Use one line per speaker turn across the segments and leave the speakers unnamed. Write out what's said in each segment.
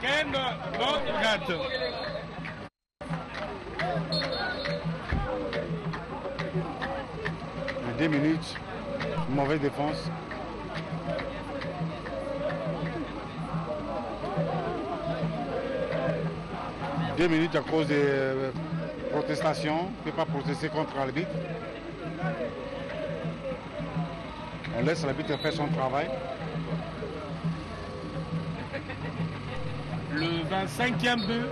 Ken, non, rate.
En 2 minutes, mauvaise défense. Deux minutes à cause des protestations. On ne peut pas protester contre l'arbitre. On laisse l'arbitre faire son travail.
Le 25e but.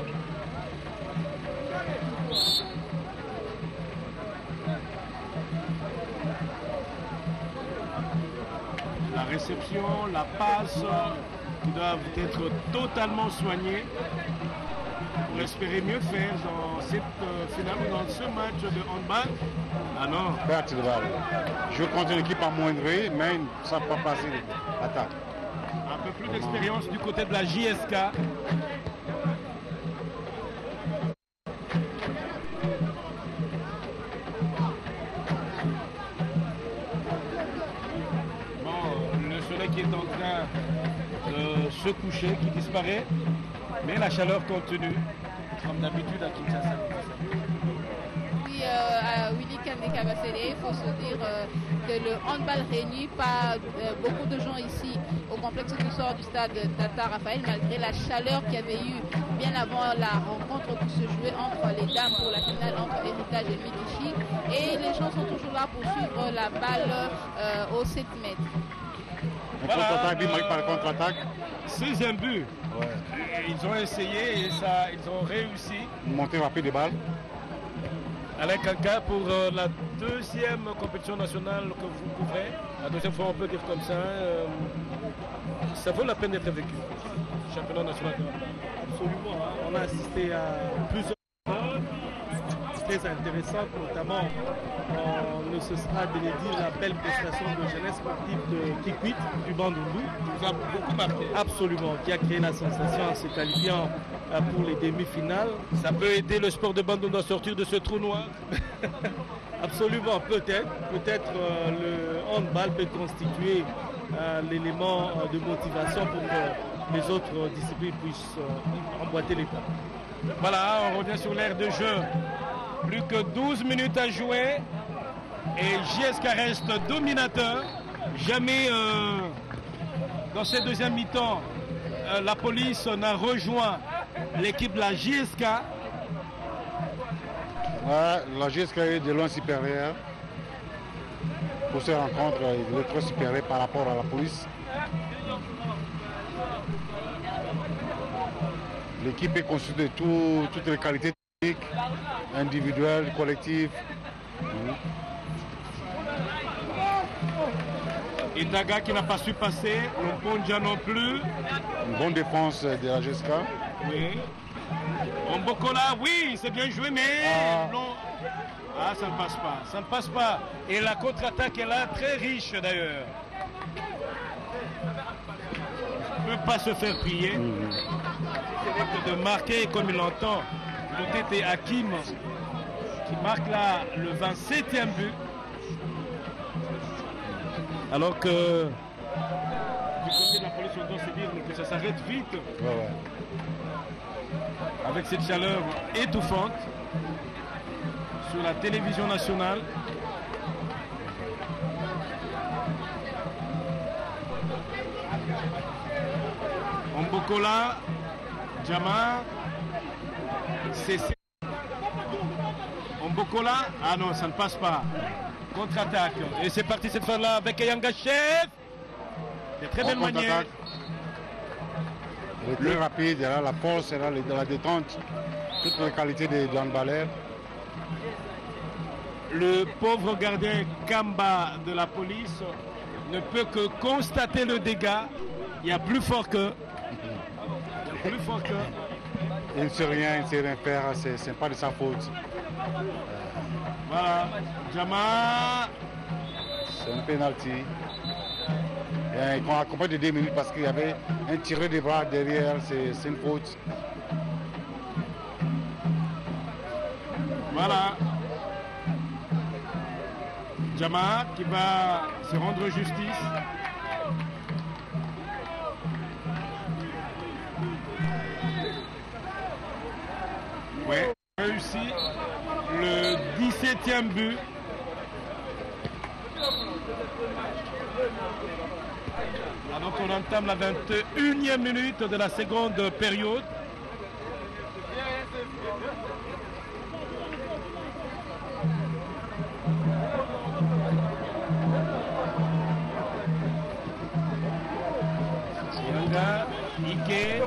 La réception, la passe qui doivent être totalement soignées pour espérer mieux faire dans cette finale ou dans ce match de handball. Ah non.
Perte de balle. Jouer contre une équipe amoindrie, mais ils ne savent pas passer l'attaque.
Un peu plus d'expérience du côté de la JSK. Qui est en train de se coucher, qui disparaît, mais la chaleur continue, comme d'habitude à Kinshasa.
Oui, à Willy Kandé-Kabasele, il faut se dire que le handball réunit pas beaucoup de gens ici au complexe du sort du stade Tata Raphaël, malgré la chaleur qu'il y avait eu bien avant la rencontre qui se jouait entre les dames pour la finale entre Héritage et Medici. Et les gens sont toujours là pour suivre la balle au 7 mètres.
Voilà, contre-attaque.
6e but.
Ouais.
Ils ont essayé et ça, ils ont réussi.
Montée rapide de balle.
Alain Kanka pour la 2e compétition nationale que vous couvrez. La 2e fois, on peut dire comme ça. Ça vaut la peine d'être vécu. Championnat national.
Absolument. Hein. On a assisté à plusieurs très intéressantes, notamment on ne cessera de les dire la belle prestation de jeunesse sportive de Kikwit du Bandundu.
Vous a beaucoup marqué.
Absolument, qui a créé la sensation en se qualifiant pour les demi-finales.
Ça peut aider le sport de Bandundu à sortir de ce trou noir.
Absolument, peut-être. Peut-être le handball peut constituer l'élément de motivation pour que les autres disciplines puissent emboîter les pas.
Voilà, on revient sur l'aire de jeu. Plus que 12 minutes à jouer et JSK reste dominateur. Jamais dans cette deuxième mi-temps, la police n'a rejoint l'équipe de la JSK.
Ouais, la JSK est de loin supérieure. Pour ces rencontres, il est trop supérieur par rapport à la police. L'équipe est constituée de toutes les qualités techniques, individuelles, collectives.
Indaga qui n'a pas su passer, Lomponja non plus.
Une bonne défense de la JSK.
Oui. Ombokola, oui, c'est bien joué, mais non. Ah, ça ne passe pas, ça ne passe pas. Et la contre-attaque est là, très riche d'ailleurs. Il ne peut pas se faire prier. C'est de marquer comme il l'entend. Peut-être Hakim qui marque là le 27e but. Alors que du côté de la police, on doit se dire que ça s'arrête vite.
Ouais.
Avec cette chaleur étouffante sur la télévision nationale. Ombokola, Djama, CC. Ombokola, ah non, ça ne passe pas. Contre-attaque. Et c'est parti cette fois-là avec Yanga Chef. De très belle manière.
Il est très rapide, il a la force, il a de la détente, toutes les qualités de handballeur.
Le pauvre gardien Kamba de la police ne peut que constater le dégât. Il y a plus fort que. Plus fort que.
Il ne sait rien, il ne sait rien faire, c'est pas de sa faute.
Voilà, Djama.
C'est un penalty. Et on accompagne de 2 minutes parce qu'il y avait un tiré de bras derrière, c'est une faute.
Voilà. Djama qui va se rendre justice. aussi le 17e but. Alors on entame la 21e minute de la seconde période. Yanga, Ike,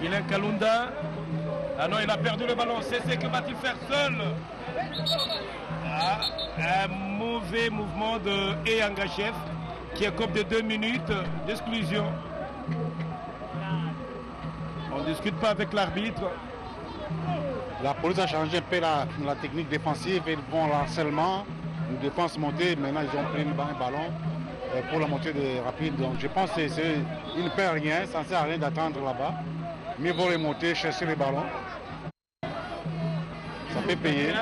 Guilain Kalunda. Ah non, il a perdu le ballon. C'est que va-t-il faire seul? Un mauvais mouvement de Eyangachev qui écope de 2 minutes d'exclusion. On ne discute pas avec l'arbitre.
La police a changé un peu la technique défensive. Ils vont l'harcèlement, une défense montée. Maintenant, ils ont pris un ballon pour la montée rapide. Donc, je pense qu'ils ne perdent rien. Ça ne sert à rien d'attendre là-bas. Mieux vaut les monter, chercher les ballons. Ça peut payer.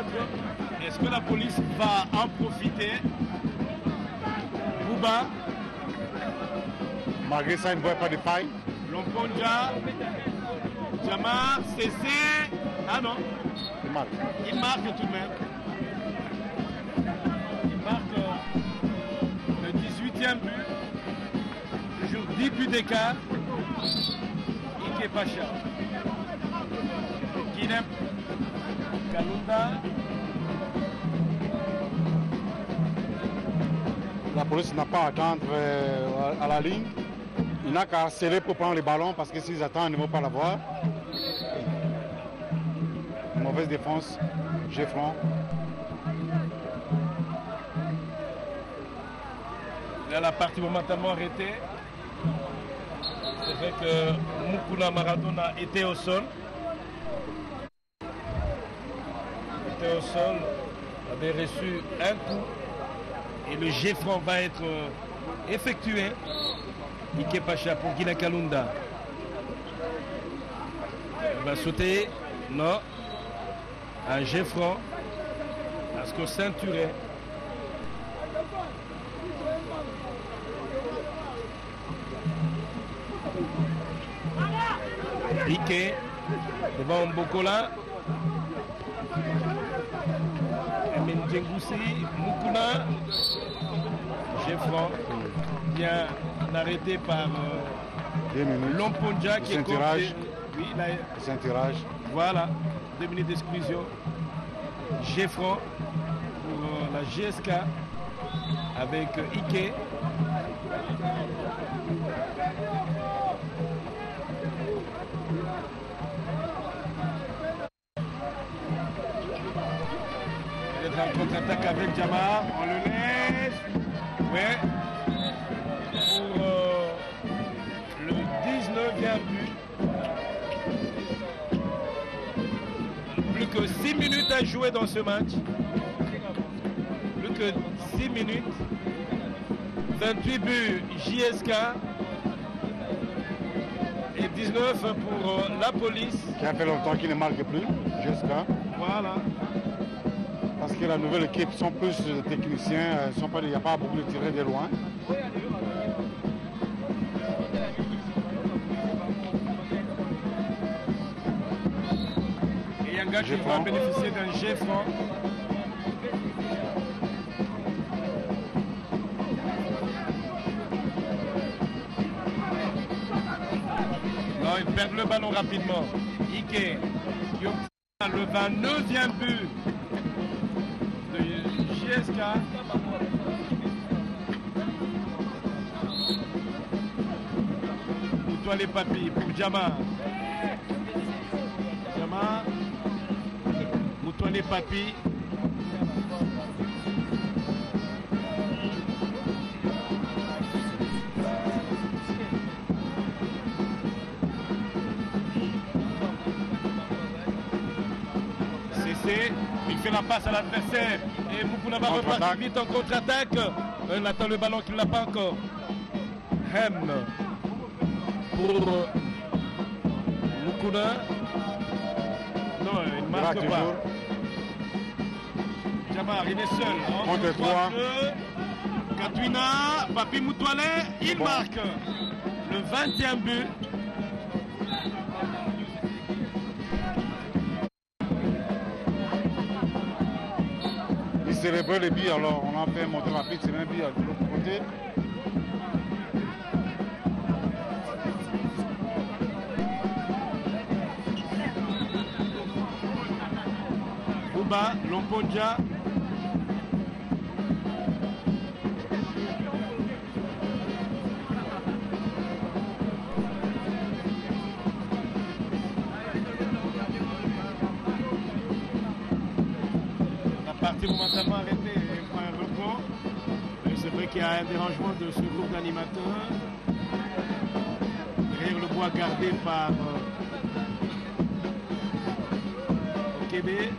Est-ce que la police va en profiter? Bouba.
Malgré ça, il ne voit pas de faille.
Lomponja. Jamar, Cessé. Ah non.
Il marque.
Il marque tout de même. Il marque le 18e but. Toujours 10 buts d'écart. Ike Pacha. Guinem. Kalunda.
La police n'a pas à attendre à la ligne. Il n'a qu'à serrer pour prendre les ballons parce que s'ils attendent, ils ne vont pas l'avoir. Mauvaise défense, Geoffron.
Là, la partie momentanément arrêtée. C'est vrai que Mukuna Maradona était au sol. Était au sol, avait reçu un coup. Et le Geoffron va être effectué. Ike Pacha pour Guilain Kalunda. Il va sauter. Non. Un Geoffron. Parce que ceinturé. Ike. Devant Mbokola. Mendjengoussi. Mukuna. Geoffron. Bien arrêté par Lomponja qui est
tirage.
Oui,
C'est un tirage.
Voilà, 2 minutes d'exclusion. Geoffron pour la GSK avec Ike. Il est en contre-attaque avec Jamar. On le laisse. Ouais. Pour le 19e but. Plus que 6 minutes à jouer dans ce match. Plus que 6 minutes. 28 buts JSK. Et 19 pour la police.
Qui a fait longtemps qu'il ne marque plus, jusqu'à.
Voilà.
Parce que la nouvelle équipe sont plus techniciens, il n'y a pas beaucoup de tirés de loin.
Et Yanga qui va bénéficier d'un Geoffron. Non, ils perdent le ballon rapidement. Ike qui obtient le 29e but de JSK. Pour les papis, pour Jamar. Jamar. Pour les papis. Il fait la passe à l'adversaire et Mukuna va repartir vite en contre-attaque. On attend le ballon qu'il n'a pas encore. Hem pour Mukuna. Non, il ne marque pas. Jamar, il est seul.
Contre 3.
Katwina, Papi Moutoualé, il marque le 20e but.
célébrer les buts, alors on a fait monter rapide, c'est même but de l'autre côté.
Bouba, Lomponja. La partie momentanément arrêtée et prend un repos. C'est vrai qu'il y a un dérangement de ce groupe d'animateurs. Derrière le bois gardé par Okebe.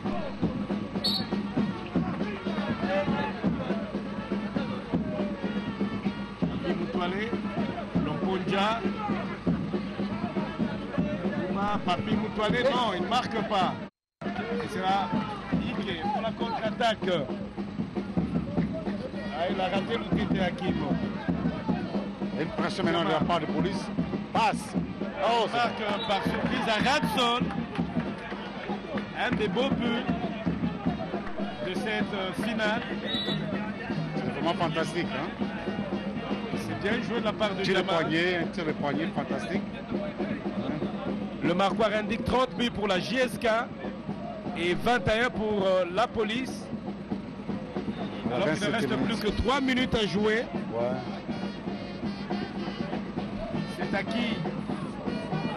Lomponja. Papi Moutoualé, non, il ne marque pas. Et c'est là, Ike pour la contre-attaque. Ah, il a raté le titre Hakim.
Une pression maintenant de la part de police. Passe.
Oh, il marque par surprise à Radson. Un des beaux buts de cette finale.
C'est vraiment fantastique. Hein?
Bien joué de la part de
un tir de poignet fantastique.
Le marquoir indique 30 buts pour la JSK et 21 pour la police. Alors qu'il ne reste plus que 3 minutes à jouer.
Ouais.
C'est à qui?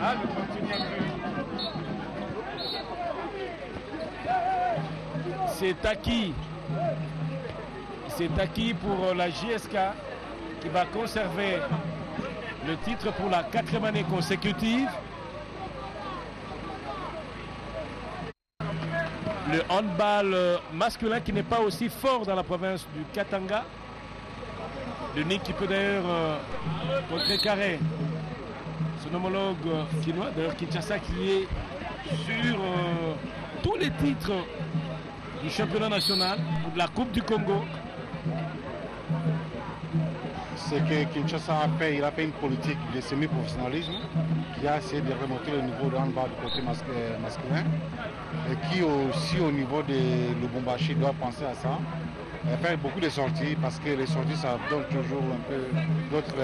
Ah, le 31 but. C'est à qui? C'est à qui pour la JSK qui va conserver le titre pour la 4e année consécutive. Le handball masculin qui n'est pas aussi fort dans la province du Katanga. L'unique qui peut d'ailleurs contrecarrer son homologue chinois, d'ailleurs Kinshasa, qui est sur tous les titres du championnat national ou de la Coupe du Congo.
C'est que Kinshasa a fait une politique de semi-professionnalisme qui a essayé de remonter le niveau de handball du côté masculin et qui aussi au niveau de Lubumbashi doit penser à ça. Et faire beaucoup de sorties parce que les sorties ça donne toujours un peu d'autres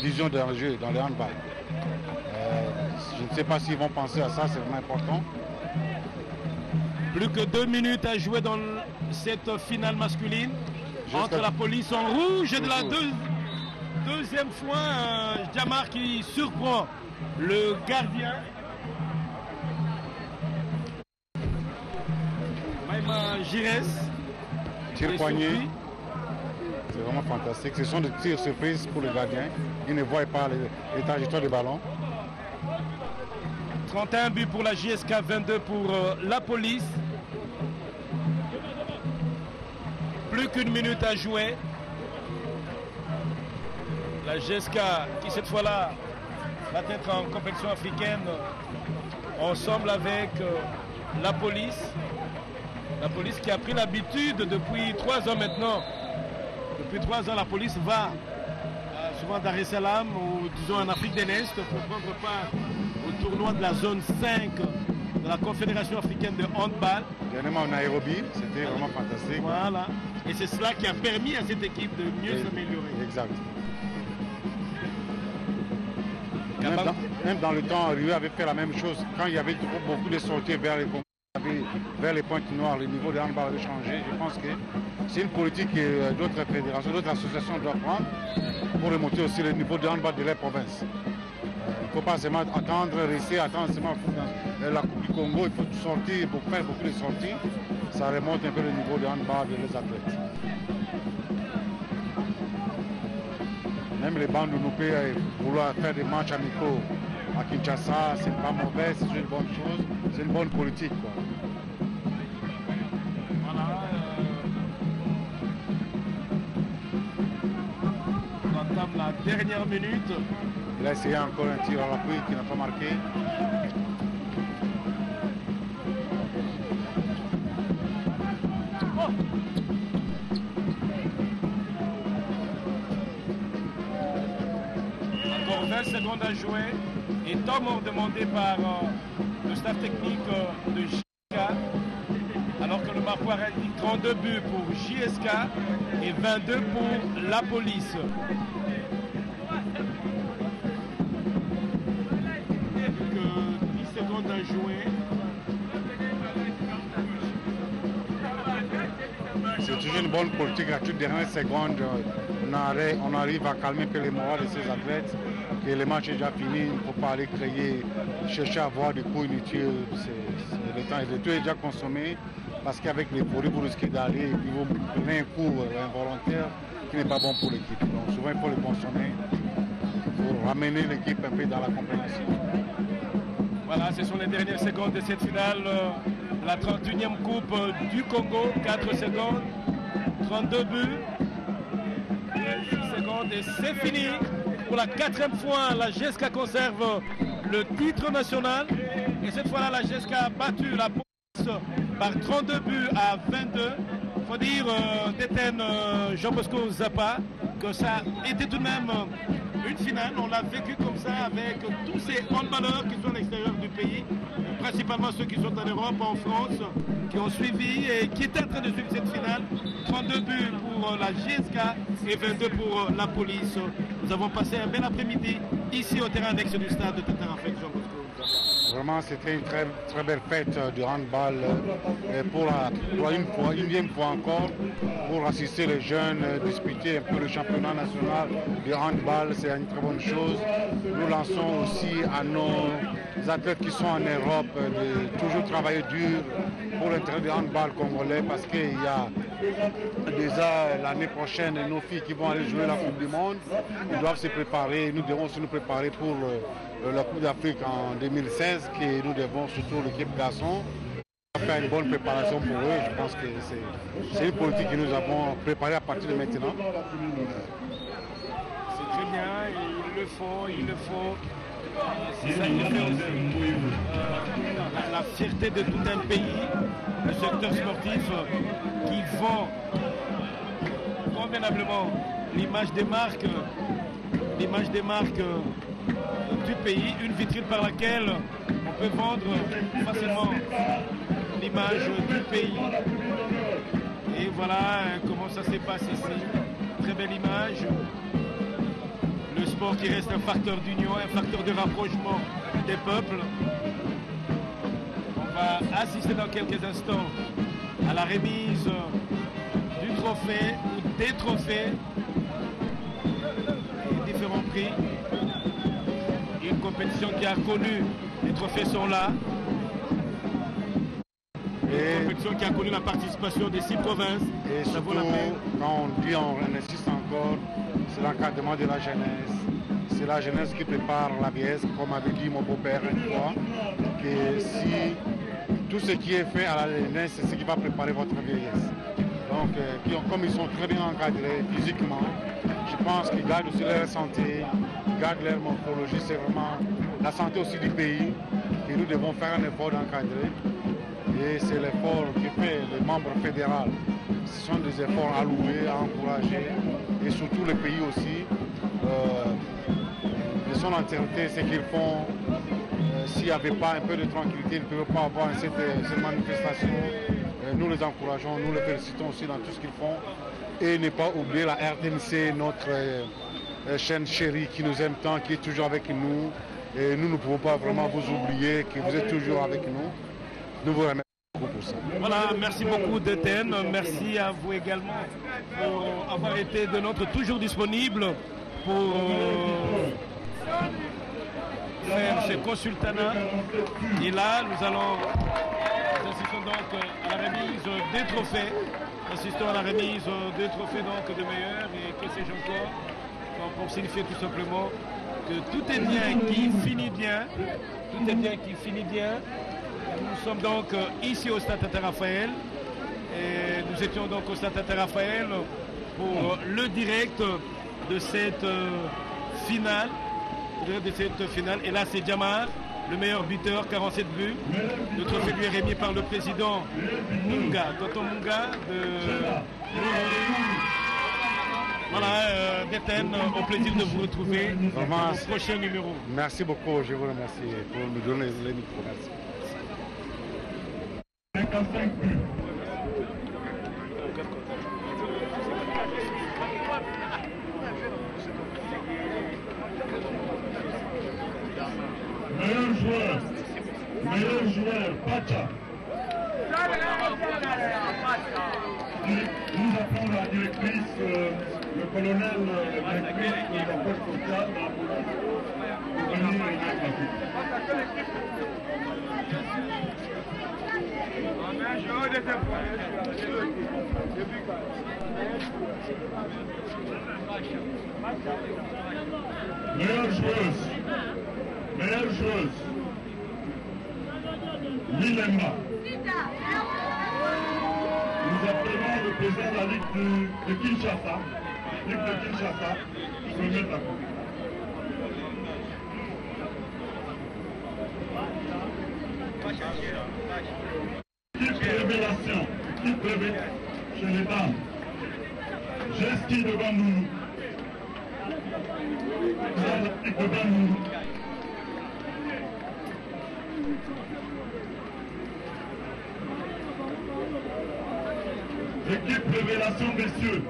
visions d'un jeu dans le handball. Je ne sais pas s'ils vont penser à ça, c'est vraiment important.
Plus que 2 minutes à jouer dans cette finale masculine. Entre la police en rouge et de la deuxième fois, Jamar qui surprend le gardien. Maïma Gires.
Tir poignet. C'est vraiment fantastique. Ce sont des tirs surprises pour le gardien. Il ne voit pas les trajectoires du ballon.
31 buts pour la JSK, 22 pour la police. Plus qu'une minute à jouer. La JSK qui cette fois-là va être en compétition africaine ensemble avec la police. La police qui a pris l'habitude depuis 3 ans maintenant. Depuis 3 ans, la police va souvent Dar es Salaam ou disons en Afrique de l'Est pour prendre part au tournoi de la zone 5 de la Confédération africaine de handball.
Dernièrement en Nairobi, c'était vraiment fantastique.
Voilà. Et c'est cela qui a permis à cette équipe de mieux s'améliorer.
Exact. Même dans le temps, Rio avait fait la même chose. Quand il y avait beaucoup de sorties vers les pointes noires, le niveau de handball avait changé. Je pense que c'est une politique que d'autres fédérations, d'autres associations doivent prendre pour remonter aussi le niveau de handball de la province. Il ne faut pas seulement attendre seulement dans la Coupe du Congo, il faut sortir, faire beaucoup de sorties. Ça remonte un peu le niveau de handball de les athlètes. Même les bandes de nous vouloir faire des matchs amicaux à Kinshasa, c'est pas mauvais, c'est une bonne chose, c'est une bonne politique, quoi.
Voilà. On entame la dernière minute.
Il a essayé encore un tir à l'appui qui n'a pas marqué.
Encore 20 secondes à jouer. Et temps mort demandé par le staff technique de JK Alors que le marqueur indique 32 buts pour JSK et 22 pour la police. Que 10 secondes à jouer.
C'est toujours une bonne politique. À toutes les dernières secondes, on arrive à calmer un peu les morales de ces athlètes. Et le match est déjà fini, il ne faut pas aller créer, chercher à avoir des coups inutiles. Le temps est déjà consommé. Parce qu'avec les produits, vous risquez d'aller et puis vous prenez un coup involontaire qui n'est pas bon pour l'équipe. Donc souvent, il faut le consommer pour ramener l'équipe un peu dans la compétition.
Voilà, ce sont les dernières secondes de cette finale. La 31e Coupe du Congo, 4 secondes, 32 buts, 6 secondes et c'est fini. Pour la 4e fois, la GSK conserve le titre national. Et cette fois-là, la GSK a battu la police par 32 buts à 22. Il faut dire, d'Étienne Jean-Bosco Zappa, que ça était tout de même une finale. On l'a vécu comme ça avec tous ces handballeurs qui sont à l'extérieur du pays, principalement ceux qui sont en Europe, en France, qui ont suivi et qui étaient en train de suivre cette finale. 32 buts pour la GSK et 22 pour la police. Nous avons passé un bel après-midi ici au terrain annexe du stade de Tata Raphaël Jean-Bosco.
Vraiment, c'était une très, très belle fête de handball pour une unième fois encore, pour assister les jeunes, disputer un peu le championnat national de handball, c'est une très bonne chose. Nous lançons aussi à nos athlètes qui sont en Europe de toujours travailler dur pour l'intérêt du handball congolais parce qu'il y a déjà l'année prochaine nos filles qui vont aller jouer la Coupe du Monde. Ils doivent se préparer, nous devons aussi nous préparer pour la Coupe d'Afrique en 2016, que nous devons surtout l'équipe garçon faire une bonne préparation pour eux. Je pense que c'est une politique que nous avons préparée à partir de maintenant.
C'est très bien, il le faut. C'est ça qui fait aussi la fierté de tout un pays, le secteur sportif qui vend convenablement l'image des marques du pays, une vitrine par laquelle on peut vendre facilement l'image du pays. Et voilà comment ça se passe ici. Très belle image. Le sport qui reste un facteur d'union, un facteur de rapprochement des peuples. On va assister dans quelques instants à la remise du trophée ou des trophées et différents prix. Une compétition qui a connu, les trophées sont là. Une compétition qui a connu la participation des 6 provinces.
Et surtout, quand on dit, on insiste encore, c'est l'encadrement de la jeunesse. C'est la jeunesse qui prépare la vieillesse, comme avait dit mon beau-père une fois, que si tout ce qui est fait à la jeunesse, c'est ce qui va préparer votre vieillesse. Donc, comme ils sont très bien encadrés physiquement, je pense qu'ils gardent aussi leur santé, ils gardent leur morphologie, c'est vraiment la santé aussi du pays. Et nous devons faire un effort d'encadrer. Et c'est l'effort que fait le membre fédéral. Ce sont des efforts à louer, à encourager. Et surtout le pays aussi. De son entièreté, c'est qu'ils font. S'il n'y avait pas un peu de tranquillité, ils ne pouvaient pas avoir cette manifestation. Nous les encourageons, nous les félicitons aussi dans tout ce qu'ils font. Et ne pas oublier la RTNC, notre chaîne chérie qui nous aime tant, qui est toujours avec nous. Et nous ne pouvons pas vraiment vous oublier, que vous êtes toujours avec nous. Nous vous remercions beaucoup pour ça.
Voilà, merci beaucoup d'Étienne. Merci à vous également pour avoir été de notre toujours disponible pour faire ce consultanat. Et là, nous assistons donc à la remise des trophées. Nous assistons à la remise des trophées donc de meilleurs et que sais-je encore. Donc, pour signifier tout simplement que tout est bien qui finit bien. Tout est bien qui finit bien. Nous sommes donc ici au Stade Tata Raphaël et nous étions donc au Stade Tata Raphaël pour le direct de cette finale. Et là c'est Djamar, le meilleur buteur, 47 buts. Le trophée lui est remis par le président Munga, Tonton Munga voilà, d'Étienne, au plaisir de vous retrouver
Vraiment,
au prochain numéro.
Merci beaucoup, je vous remercie pour me donner les micros. Merci.
55 buts. Meilleur joueur, Pacha. Nous appelons la directrice, le colonel, la directrice de la poste sociale de la police pour venir remettre la coupe. Meilleure joueuse, Milemba. Nous appelons le président de la Ligue de Kinshasa, remettre la coupe. Équipe révélation chez les dames. Geski devant nous. Devant nous. Équipe révélation, messieurs.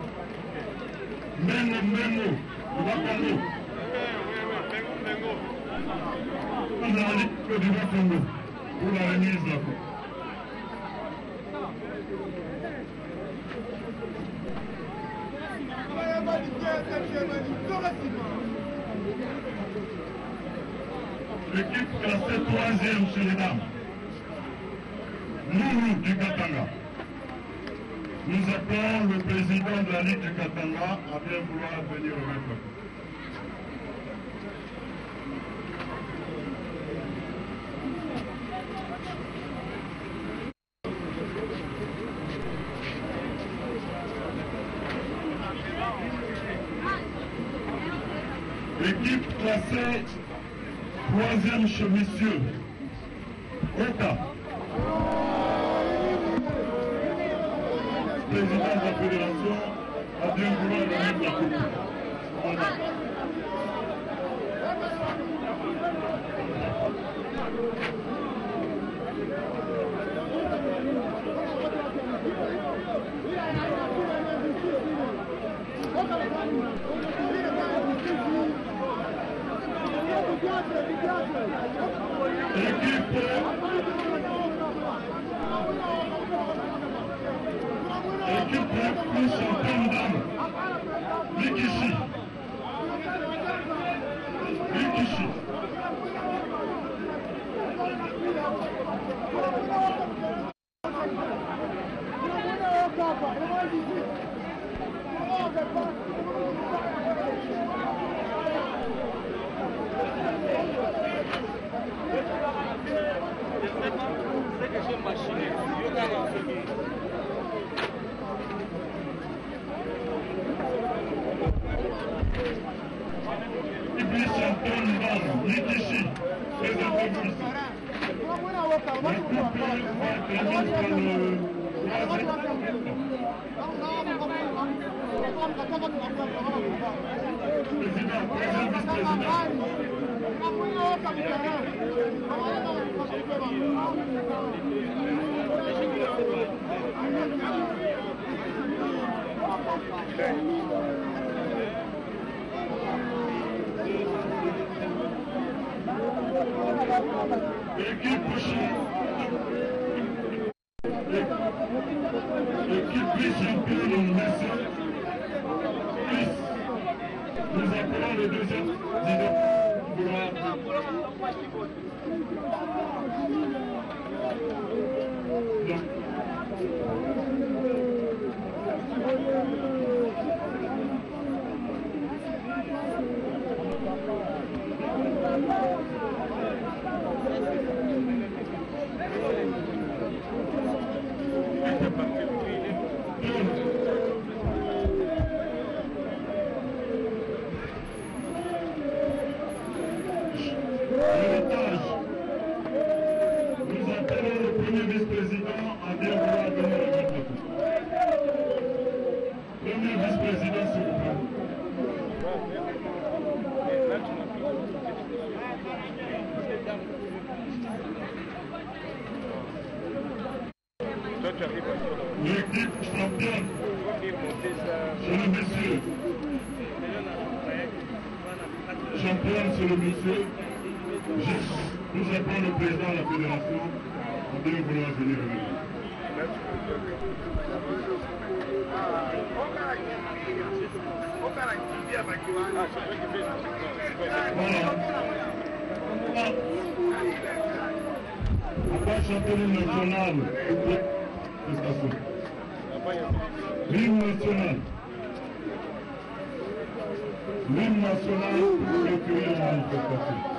Mengo, Wakongo. On a l'équipe du Wakongo pour la remise de la coupe. L'équipe classée 3e chez les dames. Loulou du Katanga. Nous appelons le président de la Ligue du Katanga à bien vouloir venir remettre la coupe. L'équipe classée 3e chez messieurs. Oka. Président de la fédération a bien vouloir remettre la coupe. Voilà. Équipe plus championne d'âme. Likishi. L'équipe vice-championne de Messi. Nous appelons le deuxième président. Nous appelons le premier vice-président à bien vouloir venir remettre le coup. Premier vice-président, s'il vous plaît. L'équipe championne, c'est le monsieur. Championne, c'est le monsieur. Nous appelons le président de la fédération en devant vouloir venir revenir. Voilà. On va chanter l'hymne national pour toute prestation. L'hymne national. L'hymne national pour clôturer la manifestation.